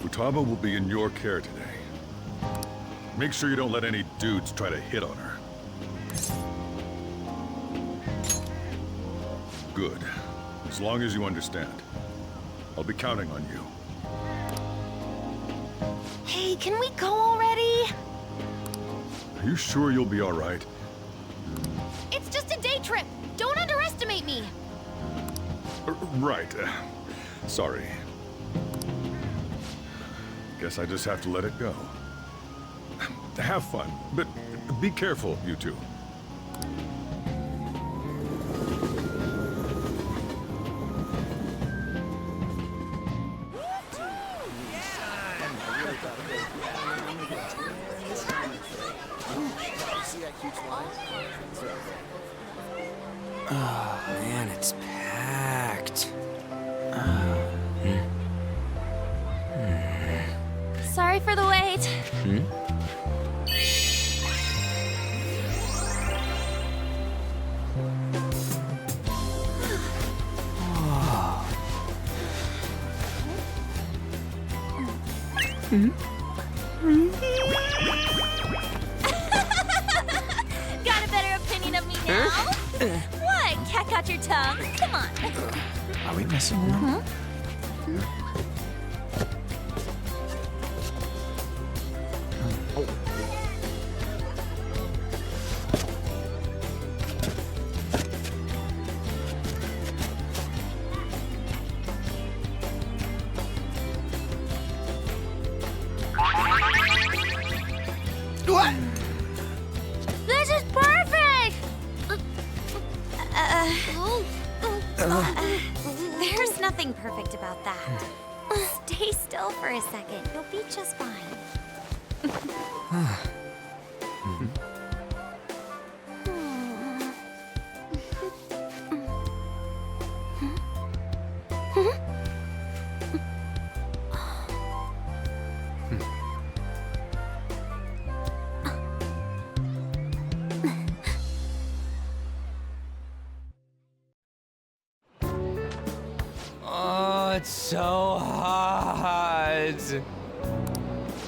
Futaba will be in your care today. Make sure you don't let any dudes try to hit on her. Good. As long as you understand. I'll be counting on you. Hey, can we go already? Are you sure you'll be all right? It's just a day trip. Don't underestimate me. Right. Sorry. Guess I just have to let it go. Have fun, but be careful, you two. Oh, man, it's packed. Sorry for the wait. Got a better opinion of me now? What? Cat got your tongue? Come on. Are we messing around? What? This is perfect! There's nothing perfect about that. Stay still for a second. You'll be just fine. Oh, it's so hot.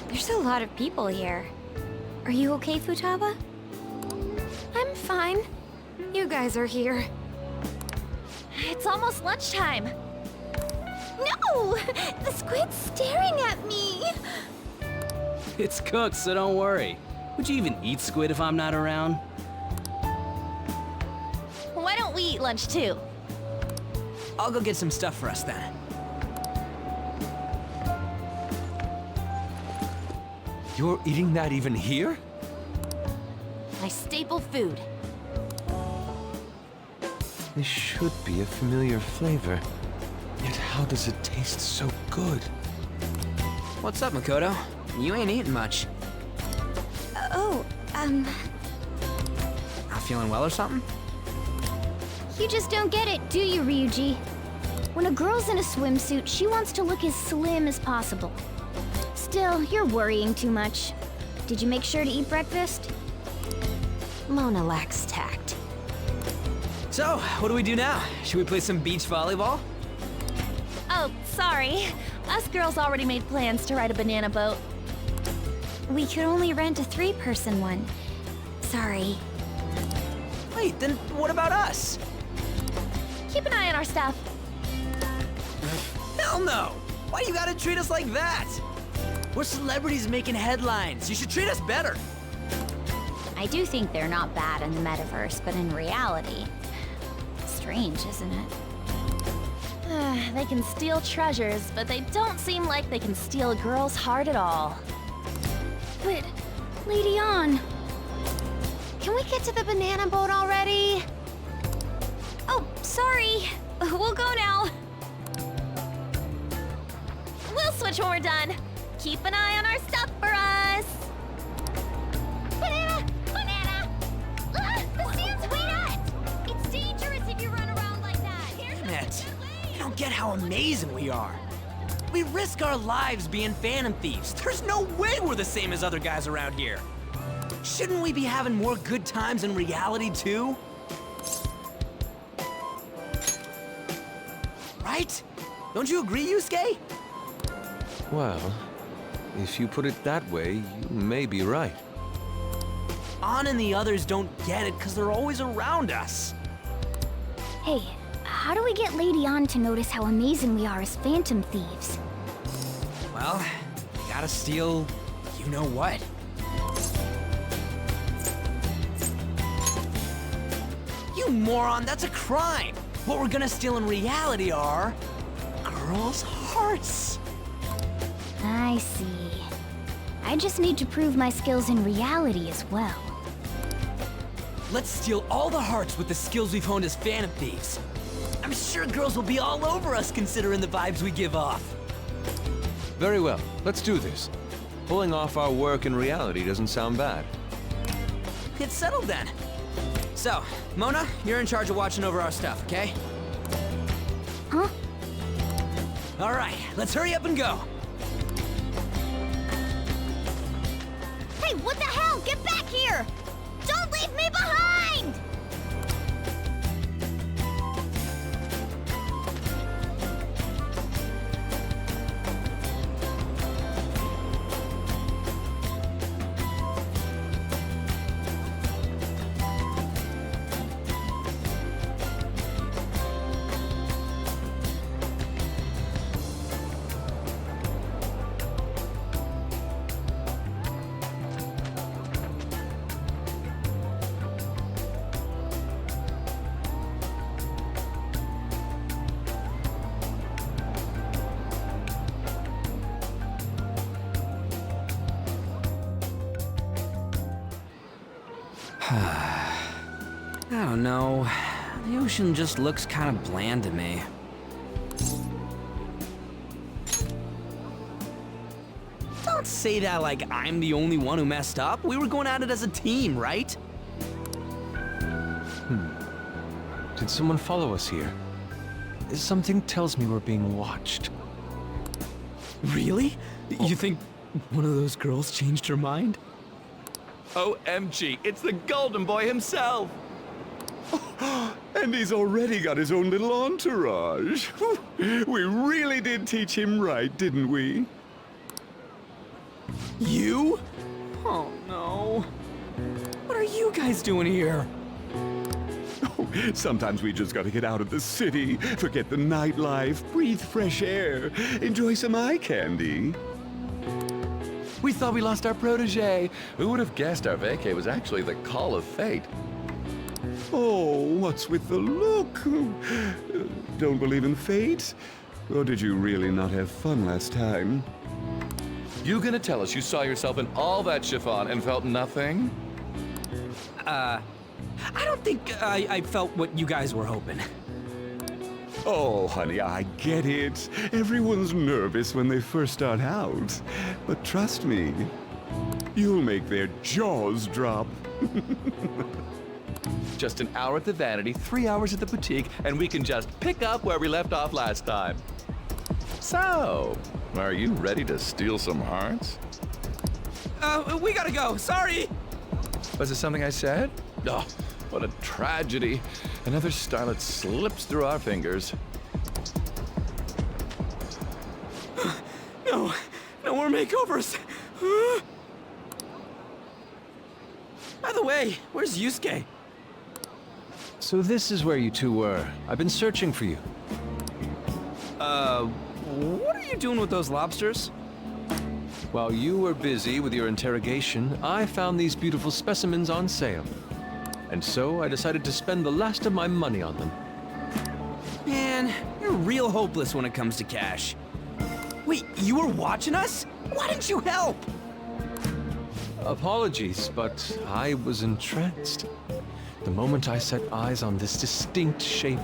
There's a lot of people here. Are you okay, Futaba? I'm fine. You guys are here. It's almost lunchtime. No! The squid's staring at me! It's cooked, so don't worry. Would you even eat squid if I'm not around? Why don't we eat lunch too? I'll go get some stuff for us then. You're eating that even here? My staple food. This should be a familiar flavor. Yet how does it taste so good? What's up, Makoto? You ain't eating much. Not feeling well or something? You just don't get it, do you, Ryuji? When a girl's in a swimsuit, she wants to look as slim as possible. Still, you're worrying too much. Did you make sure to eat breakfast? Mona lacks tact. So, what do we do now? Should we play some beach volleyball? Oh, sorry. Us girls already made plans to ride a banana boat. We could only rent a 3-person one. Sorry. Wait, then what about us? Keep an eye on our stuff. Hell no! Why you gotta treat us like that? We're celebrities making headlines. You should treat us better. I do think they're not bad in the metaverse, but in reality... Strange, isn't it? They can steal treasures, but they don't seem like they can steal a girl's heart at all. But, Lady On... Can we get to the banana boat already? Oh, sorry. We'll go now. We'll switch when we're done. Keep an eye on our stuff for us. Banana! Banana! The sand's wet! It's dangerous if you run around like that. Here's Damn it. You don't get how amazing we are. We risk our lives being Phantom Thieves. There's no way we're the same as other guys around here. Shouldn't we be having more good times in reality, too? Right? Don't you agree, Yusuke? Well, if you put it that way, you may be right. Ann and the others don't get it because they're always around us. Hey, how do we get Lady Ann to notice how amazing we are as Phantom Thieves? Well, we gotta steal you know what. You moron, that's a crime! What we're gonna steal in reality are girls' hearts. I see. I just need to prove my skills in reality as well. Let's steal all the hearts with the skills we've honed as Phantom Thieves. I'm sure girls will be all over us considering the vibes we give off. Very well, let's do this. Pulling off our work in reality doesn't sound bad. It's settled then. So, Mona, you're in charge of watching over our stuff, okay? Huh? All right, let's hurry up and go. Hey, what the hell? Get back here! Don't leave me behind! I don't know. The ocean just looks kind of bland to me. Don't say that like I'm the only one who messed up. We were going at it as a team, right? Did someone follow us here? Something tells me we're being watched. Really? You think one of those girls changed her mind? OMG, it's the Golden Boy himself! And he's already got his own little entourage. We really did teach him right, didn't we? You? Oh no. What are you guys doing here? Sometimes we just gotta get out of the city, forget the nightlife, breathe fresh air, enjoy some eye candy. We thought we lost our protege. Who would have guessed our vacay was actually the call of fate? Oh, what's with the look? Don't believe in fate? Or did you really not have fun last time? You gonna tell us you saw yourself in all that chiffon and felt nothing? I don't think I felt what you guys were hoping. Oh, honey, I get it. Everyone's nervous when they first start out. But trust me, you'll make their jaws drop. Just an hour at the Vanity, 3 hours at the boutique, and we can just pick up where we left off last time. So, are you ready to steal some hearts? We gotta go. Sorry. Was it something I said? Oh, what a tragedy. Another starlet slips through our fingers. No more makeovers. By the way, where's Yusuke? So this is where you two were. I've been searching for you. What are you doing with those lobsters? While you were busy with your interrogation, I found these beautiful specimens on sale. And so I decided to spend the last of my money on them. Man, you're real hopeless when it comes to cash. Wait, you were watching us? Why didn't you help? Apologies, but I was entranced. The moment I set eyes on this distinct shape,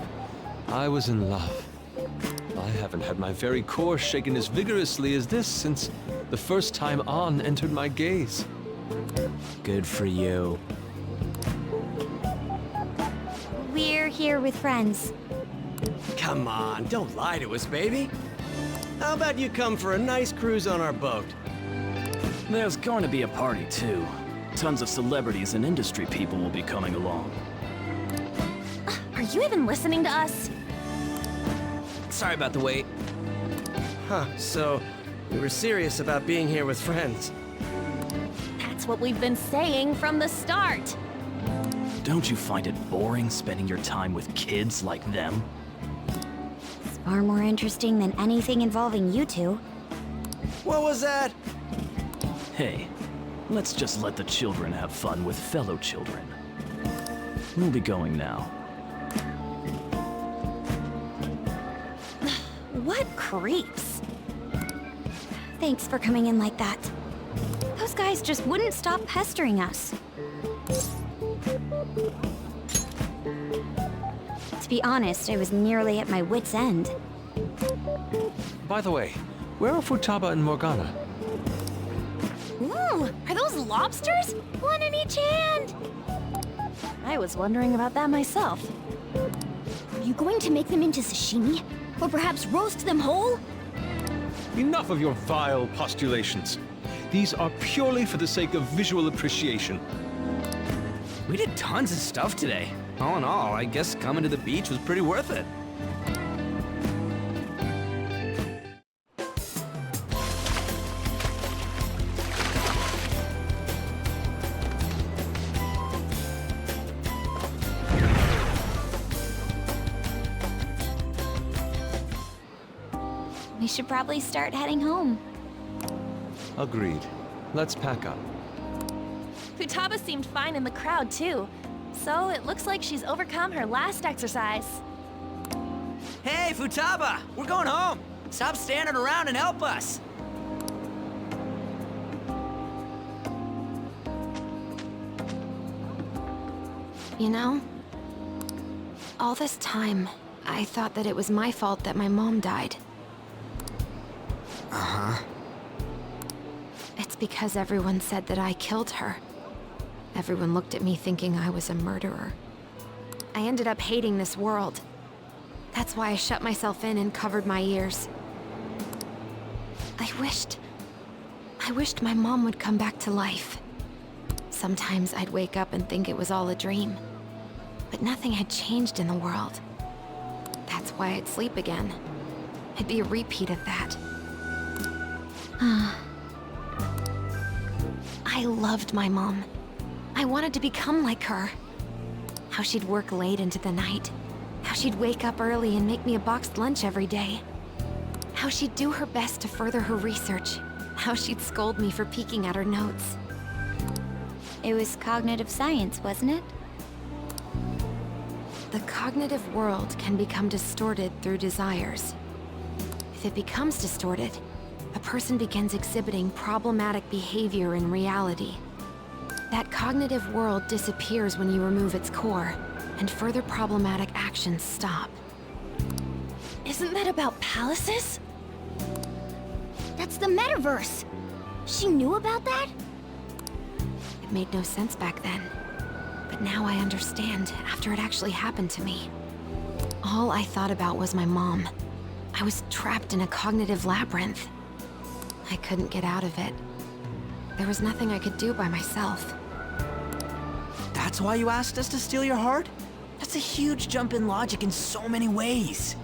I was in love. I haven't had my very core shaken as vigorously as this since the first time Ann entered my gaze. Good for you. We're here with friends. Come on, don't lie to us, baby. How about you come for a nice cruise on our boat? There's going to be a party, too. Tons of celebrities and industry people will be coming along. Are you even listening to us? Sorry about the wait. Huh, so We were serious about being here with friends. That's what we've been saying from the start. Don't you find it boring spending your time with kids like them? It's far more interesting than anything involving you two. What was that? Hey, let's just let the children have fun with fellow children. We'll be going now. What creeps. Thanks for coming in like that. Those guys just wouldn't stop pestering us. To be honest, I was nearly at my wit's end. By the way, where are Futaba and Morgana? Ooh, are those lobsters? One in each hand! I was wondering about that myself. Are you going to make them into sashimi? Or perhaps roast them whole? Enough of your vile postulations. These are purely for the sake of visual appreciation. We did tons of stuff today. All in all, I guess coming to the beach was pretty worth it. We should probably start heading home. Agreed. Let's pack up. Futaba seemed fine in the crowd, too. So it looks like she's overcome her last exercise. Hey, Futaba! We're going home! Stop standing around and help us! You know, all this time, I thought that it was my fault that my mom died. Uh-huh. It's because everyone said that I killed her. Everyone looked at me thinking I was a murderer. I ended up hating this world. That's why I shut myself in and covered my ears. I wished my mom would come back to life. Sometimes I'd wake up and think it was all a dream. But nothing had changed in the world. That's why I'd sleep again. It'd be a repeat of that. I loved my mom. I wanted to become like her. How she'd work late into the night. How she'd wake up early and make me a boxed lunch every day. How she'd do her best to further her research. How she'd scold me for peeking at her notes. It was cognitive science, wasn't it? The cognitive world can become distorted through desires. If it becomes distorted, a person begins exhibiting problematic behavior in reality. That cognitive world disappears when you remove its core, and further problematic actions stop. Isn't that about palaces? That's the metaverse! She knew about that? It made no sense back then. But now I understand, after it actually happened to me. All I thought about was my mom. I was trapped in a cognitive labyrinth. I couldn't get out of it. There was nothing I could do by myself. That's why you asked us to steal your heart? That's a huge jump in logic in so many ways.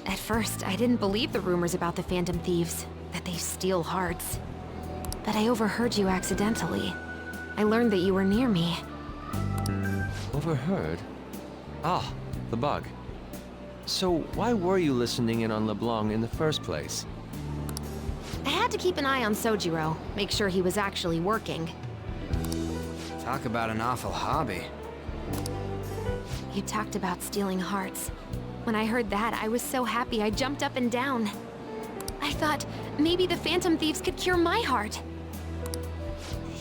At first, I didn't believe the rumors about the Phantom Thieves, that they steal hearts. But I overheard you accidentally. I learned that you were near me. Overheard? Ah, the bug. So why were you listening in on LeBlanc in the first place? I had to keep an eye on Sojiro, make sure he was actually working. Talk about an awful hobby. You talked about stealing hearts. When I heard that, I was so happy I jumped up and down. I thought maybe the Phantom Thieves could cure my heart.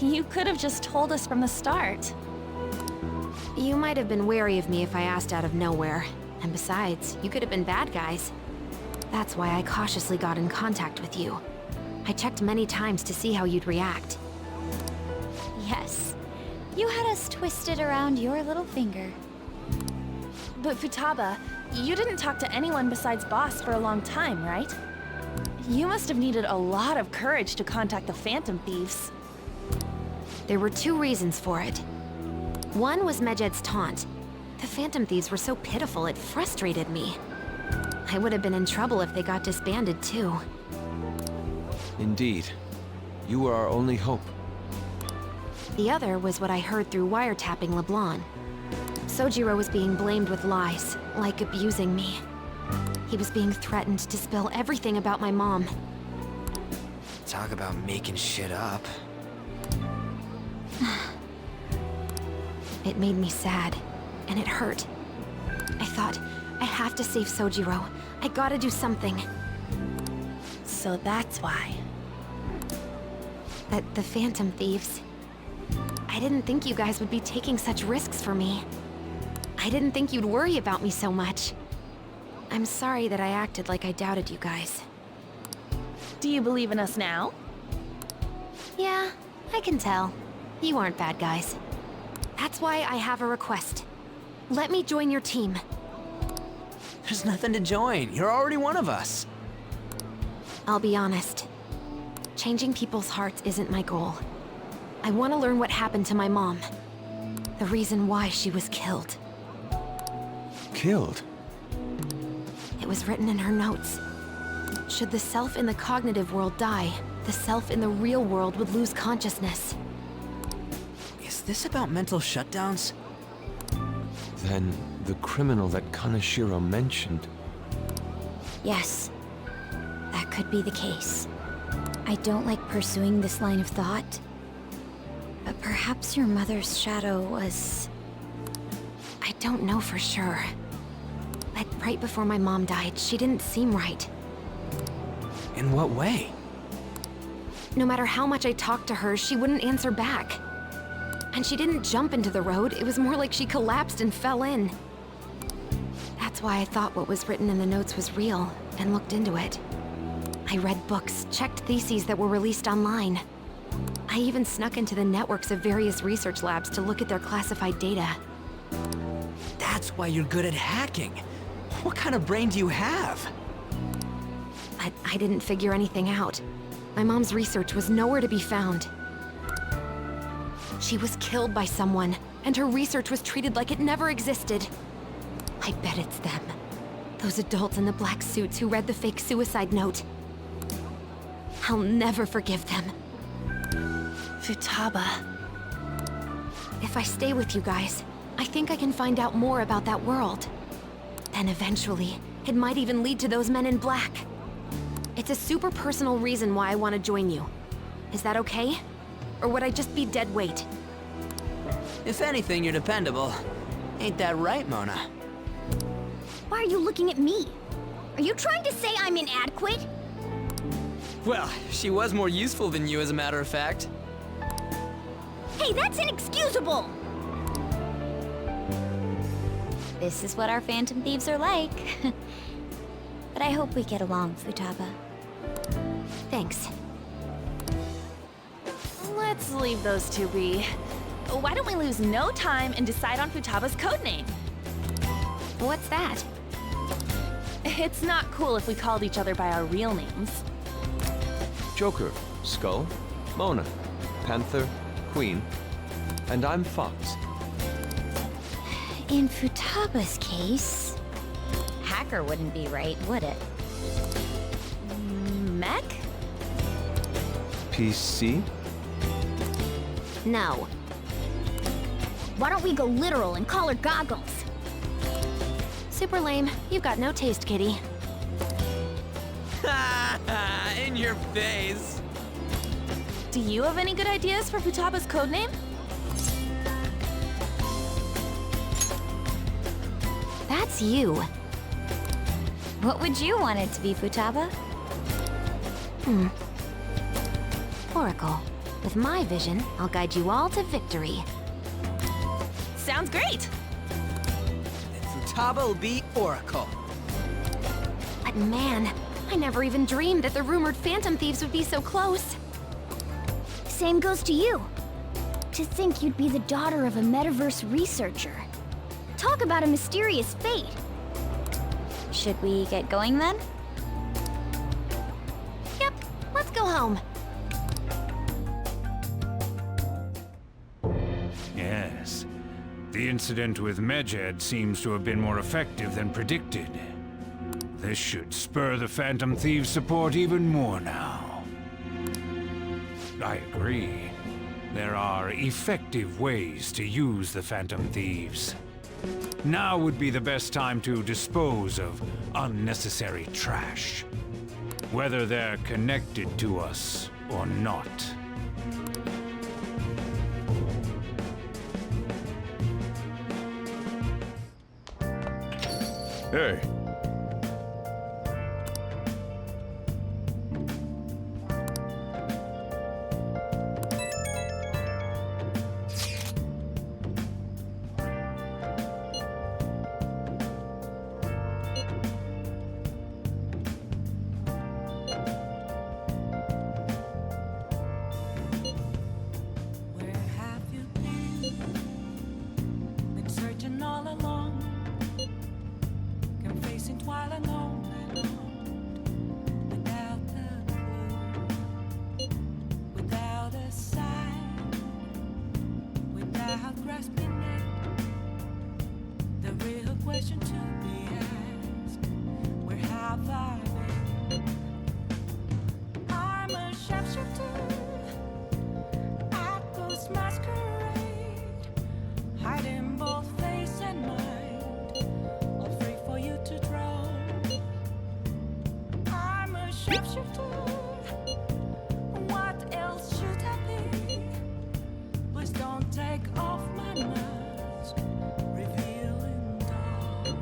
You could have just told us from the start. You might have been wary of me if I asked out of nowhere. And besides, you could have been bad guys. That's why I cautiously got in contact with you. I checked many times to see how you'd react. Yes. You had us twisted around your little finger. But Futaba, you didn't talk to anyone besides Boss for a long time, right? You must have needed a lot of courage to contact the Phantom Thieves. There were two reasons for it. One was Medjed's taunt. The Phantom Thieves were so pitiful it frustrated me. I would have been in trouble if they got disbanded too. Indeed. You were our only hope. The other was what I heard through wiretapping LeBlanc. Sojiro was being blamed with lies, like abusing me. He was being threatened to spill everything about my mom. Talk about making shit up. It made me sad, and it hurt. I thought, I have to save Sojiro. I gotta do something. So that's why. The Phantom Thieves. I didn't think you guys would be taking such risks for me. I didn't think you'd worry about me so much. I'm sorry that I acted like I doubted you guys. Do you believe in us now? Yeah, I can tell. You aren't bad guys. That's why I have a request. Let me join your team. There's nothing to join. You're already one of us. I'll be honest. Changing people's hearts isn't my goal. I want to learn what happened to my mom. The reason why she was killed. Killed? It was written in her notes. Should the self in the cognitive world die, the self in the real world would lose consciousness. Is this about mental shutdowns? Then the criminal that Kaneshiro mentioned. Yes, that could be the case. I don't like pursuing this line of thought, but perhaps your mother's shadow was... I don't know for sure. Like right before my mom died, she didn't seem right. In what way? No matter how much I talked to her, she wouldn't answer back. And she didn't jump into the road, it was more like she collapsed and fell in. That's why I thought what was written in the notes was real, and looked into it. I read books, checked theses that were released online. I even snuck into the networks of various research labs to look at their classified data. That's why you're good at hacking. What kind of brain do you have? I didn't figure anything out. My mom's research was nowhere to be found. She was killed by someone, and her research was treated like it never existed. I bet it's them. Those adults in the black suits who read the fake suicide note. I'll never forgive them. Futaba. If I stay with you guys, I think I can find out more about that world. Then eventually, it might even lead to those men in black. It's a super personal reason why I want to join you. Is that okay? Or would I just be dead weight? If anything, you're dependable. Ain't that right, Mona? Why are you looking at me? Are you trying to say I'm inadequate? Well, she was more useful than you, as a matter of fact. Hey, that's inexcusable! This is what our Phantom Thieves are like. But I hope we get along, Futaba. Thanks. Let's leave those two be. Why don't we lose no time and decide on Futaba's codename? What's that? It's not cool if we called each other by our real names. Joker, Skull, Mona, Panther, Queen, and I'm Fox. In Futaba's case... Hacker wouldn't be right, would it? Mech? PC? No. Why don't we go literal and call her Goggles? Super lame. You've got no taste, kitty. In your face. Do you have any good ideas for Futaba's codename? That's you. What would you want it to be, Futaba? Oracle. With my vision, I'll guide you all to victory. Sounds great! Futaba will be Oracle. But man, I never even dreamed that the rumored Phantom Thieves would be so close. Same goes to you. To think you'd be the daughter of a metaverse researcher. Talk about a mysterious fate. Should we get going then? Yep, let's go home. Yes. The incident with Medjed seems to have been more effective than predicted. This should spur the Phantom Thieves' support even more now. I agree. There are effective ways to use the Phantom Thieves. Now would be the best time to dispose of unnecessary trash, whether they're connected to us or not. Hey. Where have you been? Been searching all along, confessing while alone and alone, without a clue, without a sign, without grasping it. The real question to be asked: where have I been? I'm a sharpshooter at this masquerade, hiding both face and mind, all free for you to draw. I'm a sharpshooter. What else should I be? Please don't take off my mask, revealing dawn.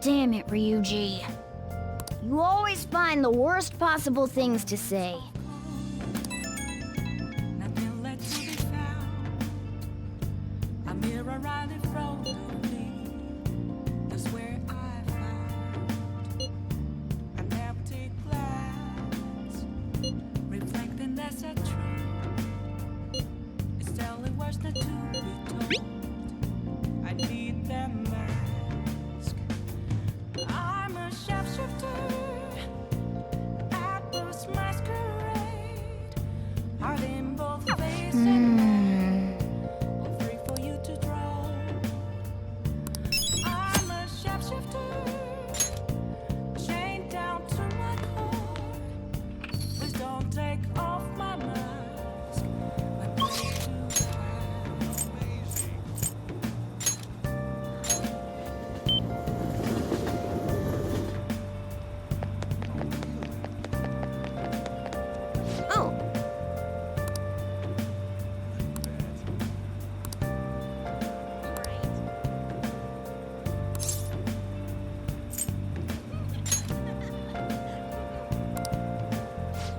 Damn it, Ryuji. You always find the worst possible things to say. Nothing left to be found. A mirror right in front of me. That's where I found an empty glass, reflecting that's a truth. It's telling words not to be told. I need that mask. I'm a sharpshooter at this masquerade, hiding both face and mind, all free for you to draw. I'm a sharpshooter, chained down to my core. Please don't take off my mask, but take to Oh,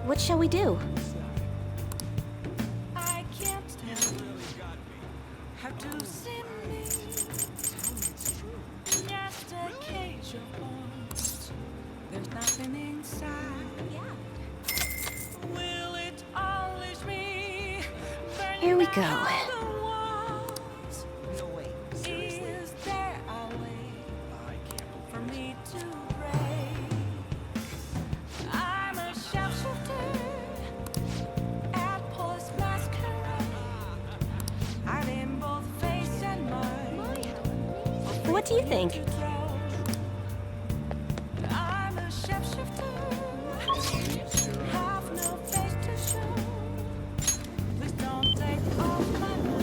what shall we do? I can't tell how to see me. Just a cage of bones. There's nothing inside. Will it unleash me? Here we go. Is there a way for me to break? I'm a sharpshooter at Post Masquerade, hiding both face and mind. What do you think? I'm a sharpshooter, have no face to show. Please don't take off my mask.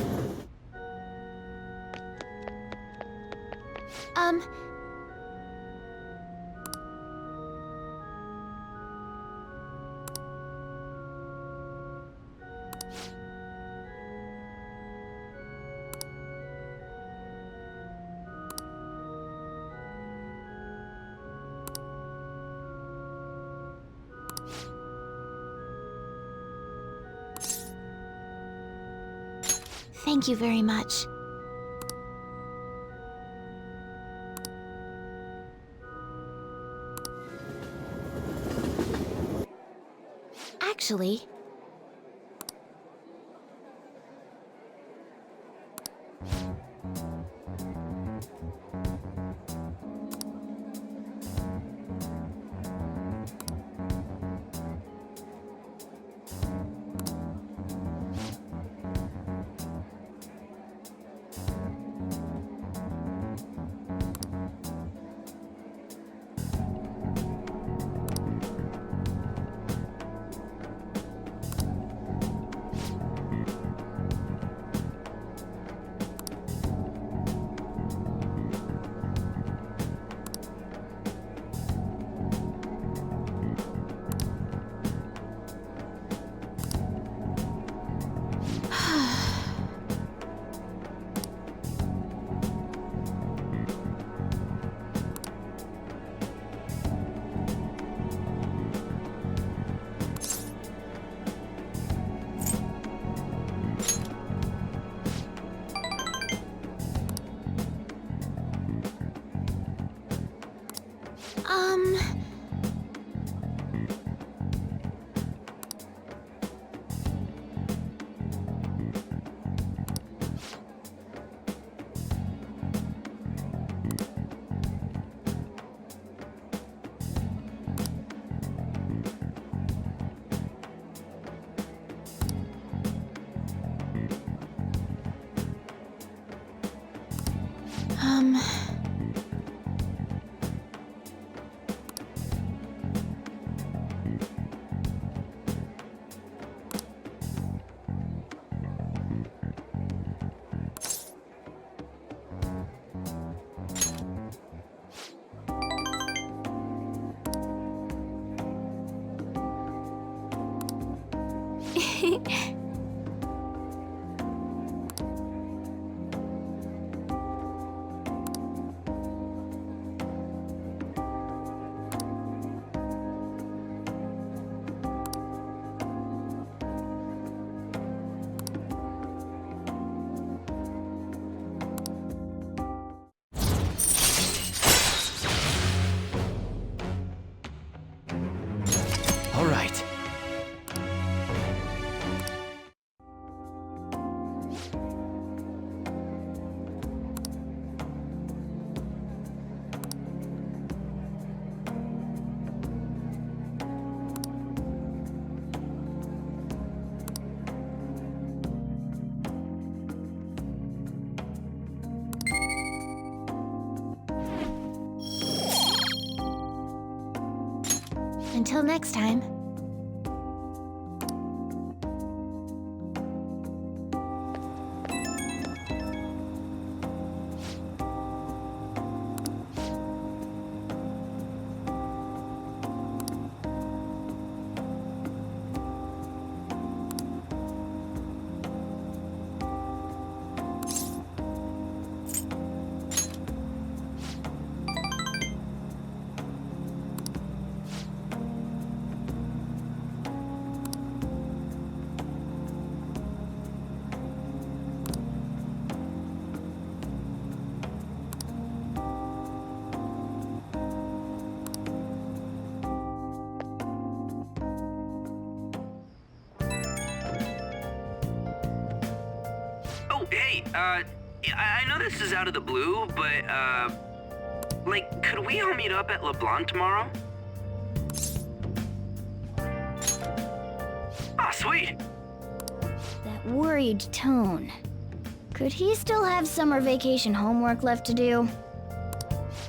Thank you very much. Actually, All right. Until next time. Hey, I know this is out of the blue, but, like, could we all meet up at LeBlanc tomorrow? Ah, sweet! That worried tone. Could he still have summer vacation homework left to do?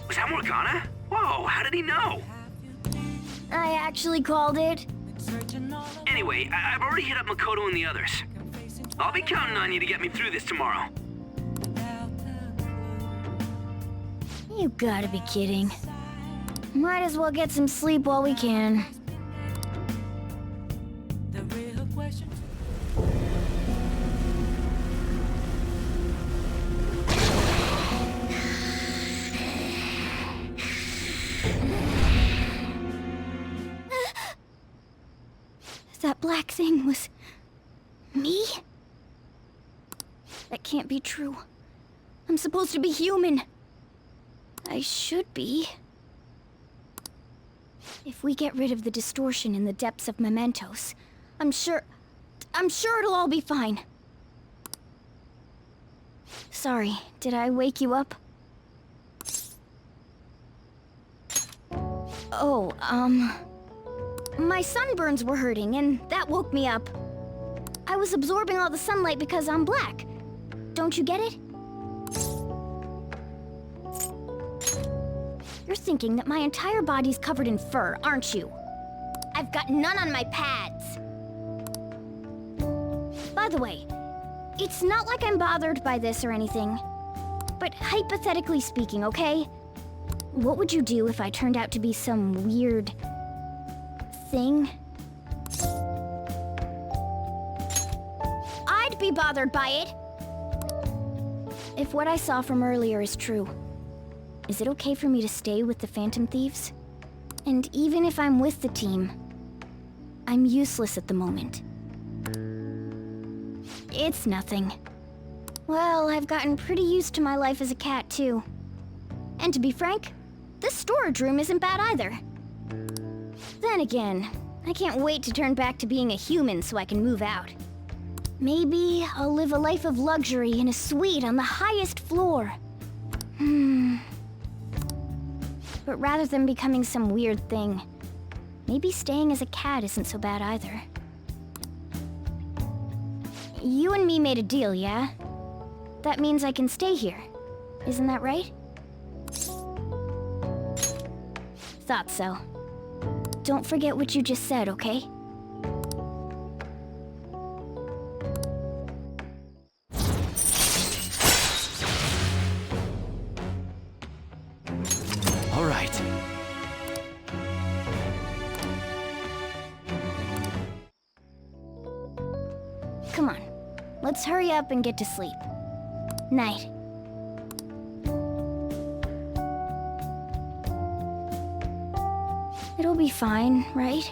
Was that Morgana? Whoa, how did he know? I actually called it. Anyway, I've already hit up Makoto and the others. I'll be counting on you to get me through this tomorrow. You gotta be kidding. Might as well get some sleep while we can. The real question. That black thing was... me? That can't be true. I'm supposed to be human. I should be. If we get rid of the distortion in the depths of mementos, I'm sure it'll all be fine. Sorry, did I wake you up? Oh, my sunburns were hurting, and that woke me up. I was absorbing all the sunlight because I'm black. Don't you get it? You're thinking that my entire body's covered in fur, aren't you? I've got none on my pads. By the way, it's not like I'm bothered by this or anything. But hypothetically speaking, okay? What would you do if I turned out to be some weird... thing? I'd be bothered by it. If what I saw from earlier is true, is it okay for me to stay with the Phantom Thieves? And even if I'm with the team, I'm useless at the moment. It's nothing. Well, I've gotten pretty used to my life as a cat, too. And to be frank, This storage room isn't bad either. Then again, I can't wait to turn back to being a human so I can move out. Maybe I'll live a life of luxury in a suite on the highest floor. But rather than becoming some weird thing, maybe staying as a cat isn't so bad either. You and me made a deal, yeah? That means I can stay here. Isn't that right? Thought so. Don't forget what you just said, okay? All right. Come on. Let's hurry up and get to sleep. Night. It'll be fine, right?